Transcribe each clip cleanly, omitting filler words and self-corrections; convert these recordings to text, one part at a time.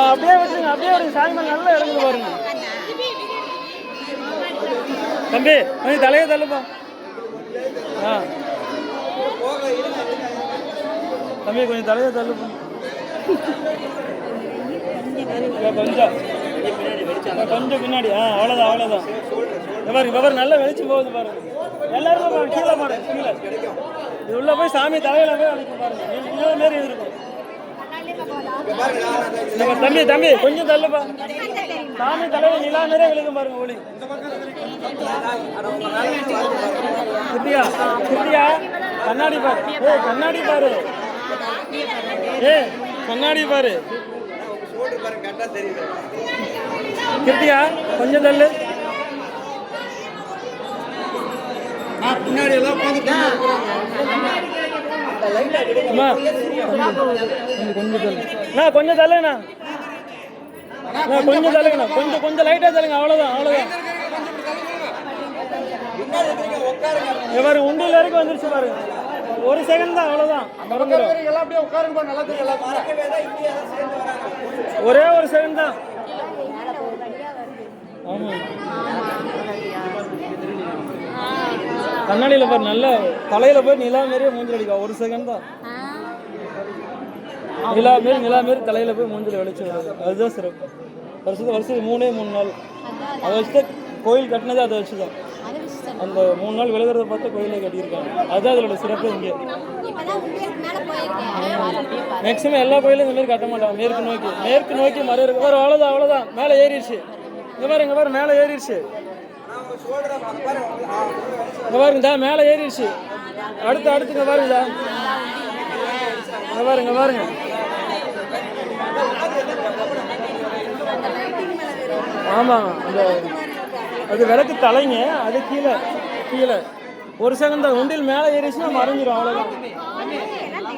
அப்படியே வச்சுங்க, அப்படியே ஒரு சாயங்காலம் நல்லா இறங்குது பாருங்க. தம்பி கொஞ்சம் தலையை தள்ளுப்பா. தம்பி கொஞ்சம் தலையை தள்ளுப்பா. கொஞ்சம் பின்னாடி. அவ்வளோதான் அவ்வளோதான். பாருங்க நல்லா வெளிச்சம் போகுது பாருங்க. எல்லாருமே கீழே பாருங்க. கீழே இது உள்ள போய் சாமி தலையில போய் அடிக்கும் பாருங்க. இந்த மாரி இருக்கும். தம்பி தம்பி கொஞ்சம் தள்ளுப்பா. சாமி தலையில நிலா மாரியே விழுகும் பாருங்க ஒளி. கிருத்தியா கிருத்தியா கண்ணாடி பாரு. கண்ணாடி பாரு. கண்ணாடி பாரு. கிருத்தியா கொஞ்சம் தள்ளு. பின்னாடி எல்லாம் கொஞ்சம் தள்ளுங்கண்ணா. கொஞ்சம் தள்ளுங்கண்ணா. கொஞ்சம் கொஞ்சம் லைட்டா தள்ளுங்க. அவ்வளவுதான் அவ்வளவுதான். பாருங்க உண்டியல் வரைக்கும் வந்துருச்சு பாருங்க. ஒரு செகண்ட் தான். அவ்வளவுதான். ஒரே ஒரு செகண்ட் தான். ஆமா கண்ணாடியில் பாரு. நல்ல தலையில போய் நிலா மாரியே மூஞ்சில் அடிக்கா. ஒரு செகண்ட் தான். நிலா மாரி தலையில போய் மூஞ்சில் வெளிச்சு வருது. அதுதான் சிறப்பு. வருஷத்துக்கு 3 நாள் அதை வச்சுதான் கோயில் கட்டினது. அதை வச்சுதான் அந்த 3 நாள் விலகிறத பார்த்து கோயிலே கட்டியிருக்காங்க. அதுதான் அதோட சிறப்பு. இங்கே மேக்சிமம் எல்லா கோயிலும் இந்த மாதிரி கட்ட மாட்டாங்க. மேற்கு நோக்கி மரம் இருக்கு பாரு. அவ்வளோதான் அவ்வளோதான். மேலே ஏறிடுச்சு. இங்கே பாரு மேலே ஏறிடுச்சு. பாருங்க மேலே ஏறிடுச்சு. அடுத்துங்க பாருங்க. பாருங்க ஆமாம் அந்த அது விளக்கு தலைங்க. அது கீழே ஒரு செகண்ட் தான். உண்டியல் மேலே ஏறிச்சுன்னா மறைஞ்சிடும். அவ்வளோதான்.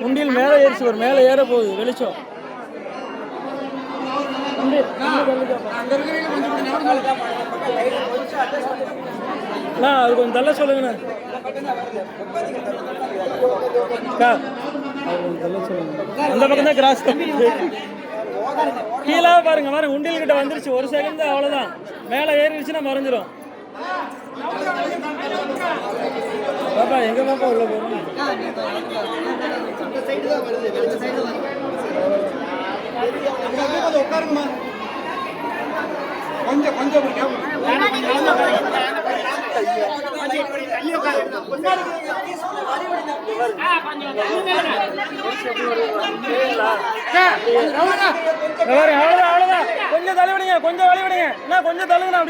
உண்டியல் மேலே ஏறிச்சு. ஒரு மேலே ஏற போகுது வெளிச்சம். அது கொஞ்சம் தள்ள சொல்லுங்கண்ணா. அந்த பக்கம் தான் கிராஸ். கீழே பாருங்க உண்டியல் கிட்ட வந்துருச்சு. ஒரு செகண்ட் தான். அவ்வளோதான். மேலே ஏறிடுச்சுன்னா மறைஞ்சிடும். பாப்பா எங்க பாப்பா உள்ள போறோம். உட்காருங்கம்மா. கொஞ்சம் அவ்வளவுதான். கொஞ்சம் தள்ளி விடுங்க. கொஞ்சம் வழி விடுங்க. என்ன கொஞ்சம் தள்ளுங்கண்ணா.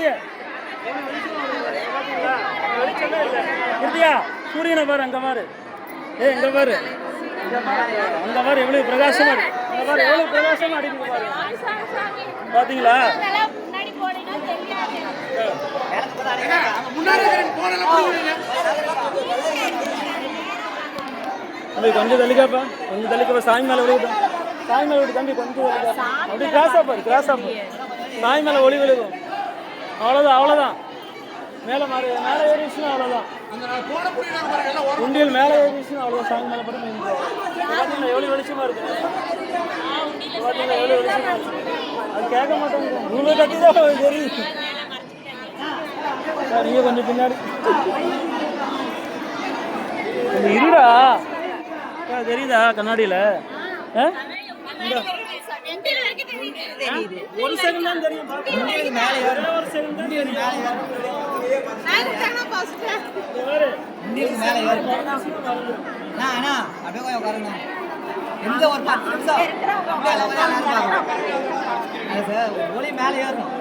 அப்படியே சூரியனை பாரு. அங்க பாரு. எங்க பாரு. அங்க பாரு எவ்வளவு பிரகாசமா இருக்கு. அங்க பாரு எவ்வளவு பிரகாசமா அடிக்குது பாரு. பாத்தீங்களா? கொஞ்சம் தள்ளிக்காப்பா. சாமி மேல விழுகுது. தம்பி கொஞ்சம் அப்படி கிராஸா பாரு. சாமி மேல ஒளி விழுகும். அவ்வளவுதான். மேலே ஏறிச்சுன்னா அவ்வளோதான். உண்டியல் மேலே ஏறிச்சுன்னா அவ்வளோதான். சாமி மேலே பாரு. பார்த்தீங்களா எவ்வளோ வெளிச்சமாக இருக்கு. பார்த்தீங்களா எவ்வளோ வெளிச்சமாக இருக்கு. அது கேட்க மாட்டேங்க. உங்களுக்கு கட்டி தான் தெரியுது. நீங்கள் கொஞ்சம் பின்னாடி கொஞ்சம் இருடா. தெரியுதா கண்ணாடியில்? ஒரு செகண்ட் தான் தெரியும். ஒரு செகண்ட் தான் தெரியும். ஒளி மேலே ஏறணும்.